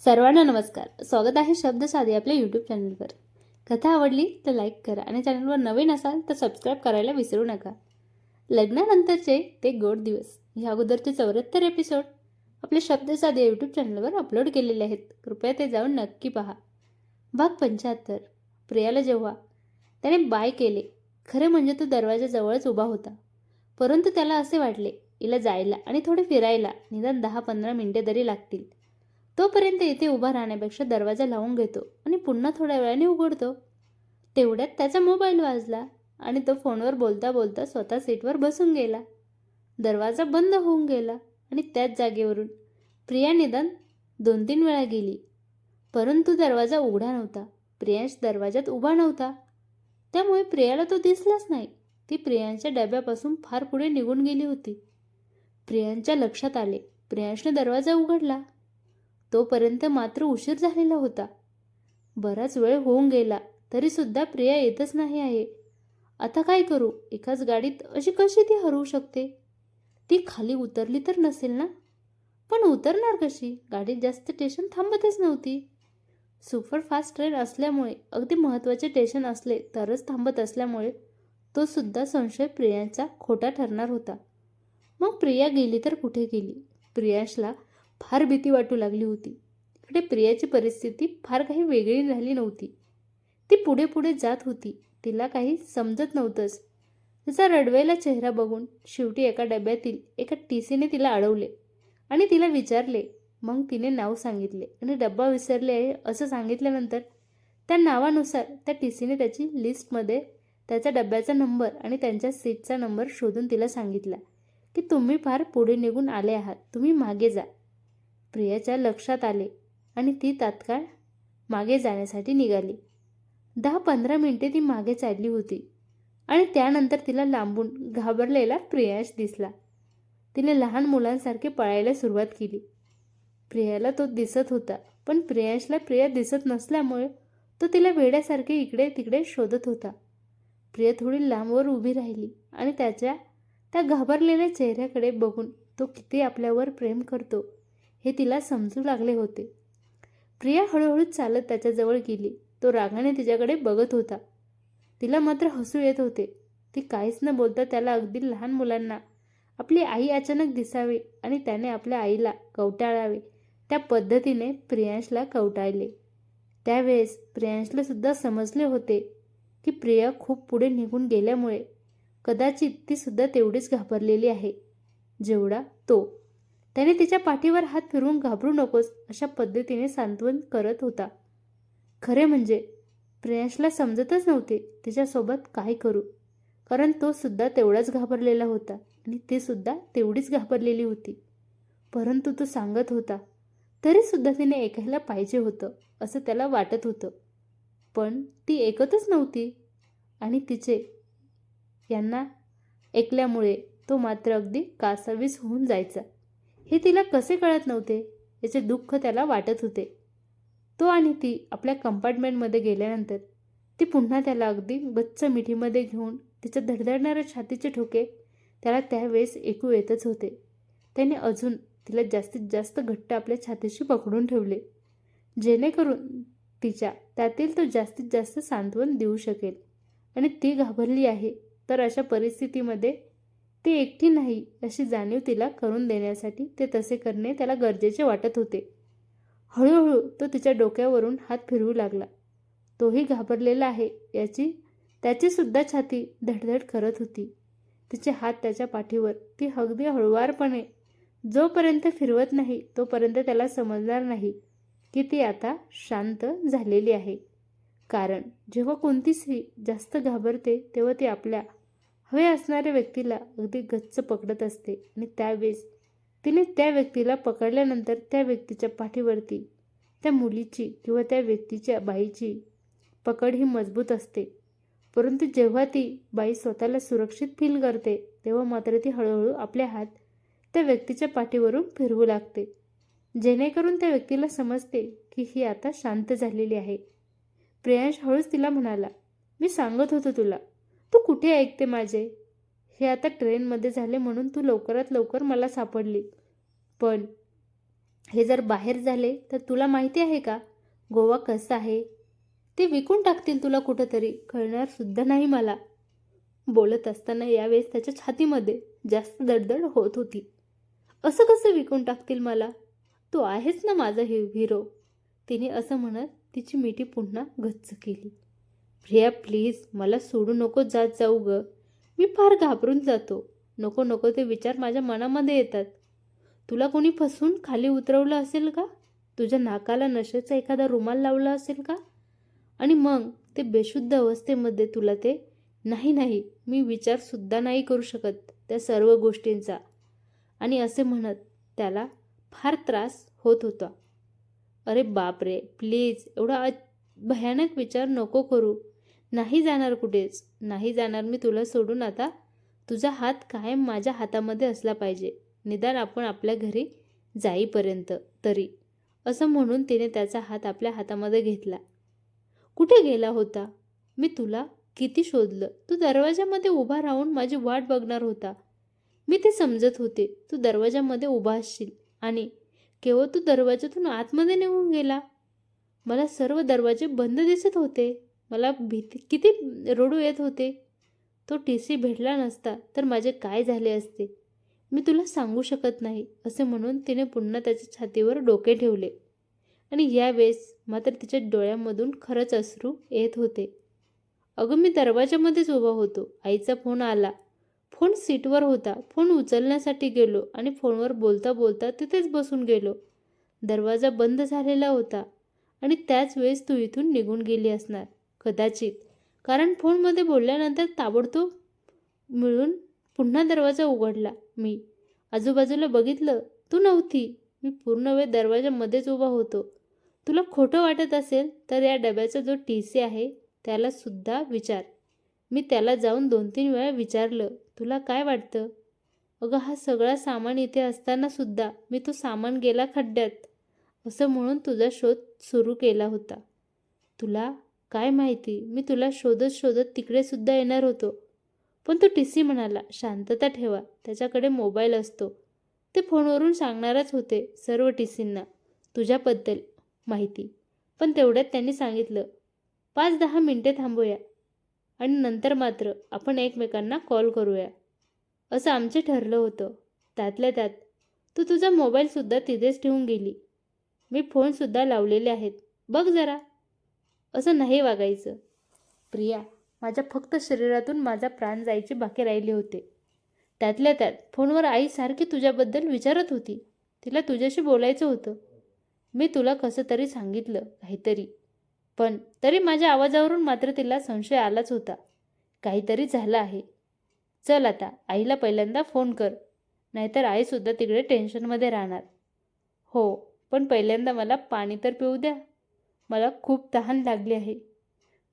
सर्वांना नमस्कार. स्वागत आहे शब्द साधी आपल्या यूट्यूब चॅनलवर. कथा आवडली तर लाईक करा आणि चॅनलवर नवीन असाल तर सबस्क्राईब करायला विसरू नका. लग्नानंतरचे ते गोड दिवस ह्या अगोदरचे 74 एपिसोड आपल्या शब्द साधी यूट्यूब चॅनलवर अपलोड केलेले आहेत. कृपया ते जाऊन नक्की पहा. भाग 75. प्रियाला जेव्हा त्याने बाय केले, खरे म्हणजे तो दरवाजाजवळच उभा होता. परंतु त्याला असे वाटले, हिला जायला आणि थोडे फिरायला निदान 10-15 मिनिटे तरी लागतील. तोपर्यंत इथे उभा राहण्यापेक्षा दरवाजा लावून घेतो आणि पुन्हा थोड्या वेळाने उघडतो. तेवढ्यात त्याचा मोबाईल वाजला आणि तो फोनवर बोलता बोलता स्वतः सीटवर बसून गेला. दरवाजा बंद होऊन गेला आणि त्याच जागेवरून प्रिया निदान 2-3 वेळा गेली. परंतु दरवाजा उघडा नव्हता. प्रियांश दरवाजात उभा नव्हता. त्यामुळे प्रियाला तो दिसलाच नाही. ती प्रियांच्या डब्यापासून फार पुढे निघून गेली होती. प्रियांच्या लक्षात आले. प्रियांशने दरवाजा उघडला. तोपर्यंत मात्र उशीर झालेला होता. बराच वेळ होऊन गेला तरी सुद्धा प्रिया येतच नाही आहे. आता काय करू? एकाच गाडीत अशी कशी ती हरवू शकते? ती खाली उतरली तर नसेल ना? पण उतरणार कशी? गाडीत जास्त स्टेशन थांबतच नव्हती. सुपरफास्ट ट्रेन असल्यामुळे अगदी महत्त्वाचे स्टेशन असले तरच थांबत असल्यामुळे तो सुद्धा संशय प्रियांचा खोटा ठरणार होता. मग प्रिया गेली तर कुठे गेली? प्रियांशला फार भीती वाटू लागली होती. इकडे प्रियाची परिस्थिती फार काही वेगळी झाली नव्हती. ती पुढे पुढे जात होती. तिला काही समजत नव्हतंच. तिचा रडवेला चेहरा बघून शेवटी एका डब्यातील एका टीसीने तिला अडवले आणि तिला विचारले. मग तिने नाव सांगितले आणि डब्बा विसरले आहे असं सांगितल्यानंतर त्या नावानुसार त्या टीसीने त्याची लिस्टमध्ये त्याच्या डब्याचा नंबर आणि त्यांच्या सीटचा नंबर शोधून तिला सांगितला की तुम्ही फार पुढे निघून आले आहात, तुम्ही मागे जा. प्रियाच्या लक्षात आले आणि ती तात्काळ मागे जाण्यासाठी निघाली. 10-15 मिनिटे ती मागे चालली होती आणि त्यानंतर तिला लांबून घाबरलेला प्रियांश दिसला. तिने लहान मुलांसारखे पळायला सुरुवात केली. प्रियाला तो दिसत होता, पण प्रियांशला प्रिया दिसत नसल्यामुळे तो तिला वेड्यासारखे इकडे तिकडे शोधत होता. प्रिया थोडी लांबवर उभी राहिली आणि त्याच्या त्या घाबरलेल्या चेहऱ्याकडे बघून तो किती आपल्यावर प्रेम करतो हे तिला समजू लागले होते. प्रिया हळूहळू चालत त्याच्याजवळ गेली. तो रागाने तिच्याकडे बघत होता. तिला मात्र हसू येत होते. ती काहीच न बोलता त्याला अगदी लहान मुलांना आपली आई अचानक दिसावी आणि त्याने आपल्या आईला कवटाळावे त्या पद्धतीने प्रियांशला कवटाळले. त्यावेळेस प्रियांशला सुद्धा समजले होते की प्रिया खूप पुढे निघून गेल्यामुळे कदाचित ती सुद्धा तेवढीच घाबरलेली आहे जेवढा तो. त्याने तिच्या पाठीवर हात फिरवून घाबरू नकोस अशा पद्धतीने सांत्वन करत होता. खरे म्हणजे प्रियांशला समजतच नव्हते तिच्यासोबत काय करू, कारण तो सुद्धा तेवढाच घाबरलेला होता आणि ती सुद्धा तेवढीच घाबरलेली होती. परंतु तो सांगत होता तरी सुद्धा तिने ऐकायला पाहिजे होतं असं त्याला वाटत होतं. पण ती ऐकतच नव्हती आणि तिचे यांना ऐकल्यामुळे तो मात्र अगदी कासावीस होऊन जायचा. हे तिला कसे कळत नव्हते याचे दुःख त्याला वाटत होते. तो आणि ती आपल्या कंपार्टमेंटमध्ये गेल्यानंतर ती पुन्हा त्याला अगदी गच्च मिठीमध्ये घेऊन तिच्या धडधडणाऱ्या छातीचे ठोके त्याला त्यावेळेस ऐकू येतच होते. त्याने अजून तिला जास्तीत जास्त घट्ट आपल्या छातीशी पकडून ठेवले जेणेकरून तिच्या त्यातील तो जास्तीत जास्त सांत्वन देऊ शकेल. आणि ती घाबरली आहे तर अशा परिस्थितीमध्ये ती एकटी नाही अशी जाणीव तिला करून देण्यासाठी ते तसे करणे त्याला गरजेचे वाटत होते. हळूहळू तो तिच्या डोक्यावरून हात फिरवू लागला. तोही घाबरलेला आहे याची त्याची सुद्धा छाती धडधड करत होती. तिचे हात त्याच्या पाठीवर ती अगदी हळुवारपणे जोपर्यंत फिरवत नाही तोपर्यंत त्याला समजणार नाही की ती आता शांत झालेली आहे. कारण जेव्हा कोणती स्त्री जास्त घाबरते तेव्हा ती आपल्या हवे असणाऱ्या व्यक्तीला अगदी गच्च पकडत असते आणि त्यावेळेस तिने त्या व्यक्तीला पकडल्यानंतर त्या व्यक्तीच्या पाठीवरती त्या मुलीची किंवा त्या व्यक्तीच्या बाईची पकड ही मजबूत असते. परंतु जेव्हा ती बाई स्वतःला सुरक्षित फील करते तेव्हा मात्र ती हळूहळू आपले हात त्या व्यक्तीच्या पाठीवरून फिरवू लागते जेणेकरून त्या व्यक्तीला समजते की ही आता शांत झालेली आहे. प्रियांश हळूच तिला म्हणाला, मी सांगत होतो तुला, तू कुठे ऐकते माझे? हे आता ट्रेनमध्ये झाले म्हणून तू लवकरात लवकर मला सापडली, पण हे जर बाहेर झाले तर तुला माहिती आहे का गोवा कसं आहे? ते विकून टाकतील तुला कुठंतरी, कळणार सुद्धा नाही मला. बोलत असताना यावेळेस त्याच्या छातीमध्ये जास्त दडदड होत होती. असं कसं विकून टाकतील मला? तो आहेच ना माझा हिरो. तिने असं म्हणत तिची मिठी पुन्हा गच्च केली. प्रिया प्लीज मला सोडू नको जात जाऊ ग. मी फार घाबरून जातो. नको नको ते विचार माझ्या मनामध्ये येतात. तुला कोणी फसवून खाली उतरवलं असेल का? तुझ्या नाकाला नशेचा एखादा रुमाल लावला असेल का? आणि मग ते बेशुद्ध अवस्थेमध्ये तुला ते नाही नाही मी विचारसुद्धा नाही करू शकत त्या सर्व गोष्टींचा. आणि असे म्हणत त्याला फार त्रास होत होता. अरे बापरे प्लीज एवढा भयानक विचार नको करू. नाही जाणार कुठेच, नाही जाणार मी तुला सोडून आता. तुझा हात कायम माझ्या हातामध्ये असला पाहिजे, निदान आपण आपल्या घरी जाईपर्यंत तरी. असं म्हणून तिने त्याचा हात आपल्या हातामध्ये घेतला. कुठे गेला होता? मी तुला किती शोधलं. तू दरवाजामध्ये उभा राहून माझी वाट बघणार होता. मी ते समजत होते. तू दरवाजामध्ये उभा असशील आणि केवळ तू दरवाजातून आतमध्ये निघून गेला. मला सर्व दरवाजे बंद दिसत होते. मला भीती किती रडू येत होते. तो टीसी भेटला नसता तर माझे काय झाले असते मी तुला सांगू शकत नाही. असे म्हणून तिने पुन्हा त्याच्या छातीवर डोके ठेवले आणि यावेळेस मात्र तिच्या डोळ्यामधून खरंच अश्रू येत होते. अगं मी दरवाजामध्येच उभा होतो. आईचा फोन आला. फोन सीटवर होता. फोन उचलण्यासाठी गेलो आणि फोनवर बोलता बोलता तिथेच बसून गेलो. दरवाजा बंद झालेला होता आणि त्याच वेळेस तू इथून निघून गेली असणार कदाचित. कारण फोनमध्ये बोलल्यानंतर ताबडतोब मिळून पुन्हा दरवाजा उघडला. मी आजूबाजूला बघितलं, तू नव्हती. मी पूर्ण वेळ दरवाजामध्येच उभा होतो. तुला खोटं वाटत असेल तर या डब्याचा जो टीसी आहे त्याला सुद्धा विचार. मी त्याला जाऊन 2-3 वेळा विचारलं, तुला काय वाटतं? अगं हा सगळा सामान इथे असताना सुद्धा मी तो सामान गेला खड्ड्यात असं म्हणून तुझा शोध सुरू केला होता. तुला काय माहिती मी तुला शोधत शोधत तिकडे सुद्धा येणार होतो. पण तो टीसी म्हणाला, शांतता ठेवा, त्याच्याकडे मोबाईल असतो. ते फोनवरून सांगणारच होते सर्व टीसींना तुझ्याबद्दल माहिती. पण तेवढ्यात त्यांनी सांगितलं, 5-10 मिनिटे थांबूया आणि नंतर मात्र आपण एकमेकांना कॉल करूया. असं आमचे ठरलं होतं. त्यातल्या त्यात तू तुझा मोबाईलसुद्धा तिथेच ठेवून गेली. मी फोनसुद्धा लावलेले आहेत, बघ जरा. असं नाही वागायचं प्रिया. माझ्या फक्त शरीरातून माझा प्राण जायचे बाकी राहिले होते. त्यातल्या त्यात फोनवर आई सारखी तुझ्याबद्दल विचारत होती. तिला तुझ्याशी बोलायचं होतं. मी तुला कसं तरी सांगितलं काहीतरी, पण तरी माझ्या आवाजावरून मात्र तिला संशय आलाच होता. काहीतरी झालं आहे. चल आता आईला पहिल्यांदा फोन कर, नाहीतर आईसुद्धा तिकडे टेन्शनमध्ये राहणार. हो, पण पहिल्यांदा मला पाणी तर पिऊ द्या. मला खूप तहान लागली आहे.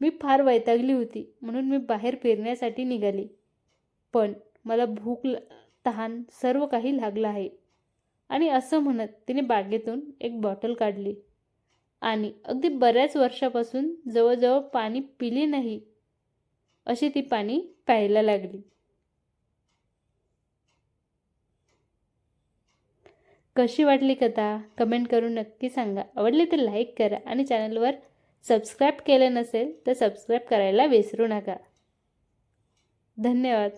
मी फार वैतागली होती म्हणून मी बाहेर फिरण्यासाठी निघाली. पण मला भूक तहान सर्व काही लागलं आहे. आणि असं म्हणत तिने बागेतून एक बॉटल काढली आणि अगदी बऱ्याच वर्षापासून जवळजवळ पाणी पिली नाही अशी ती पाणी प्यायला लागली. कशी वाटली कथा कमेंट करून नक्की सांगा. आवडली तर लाईक करा आणि चॅनलवर सबस्क्राईब केलं नसेल तर सबस्क्राईब करायला विसरू नका. धन्यवाद.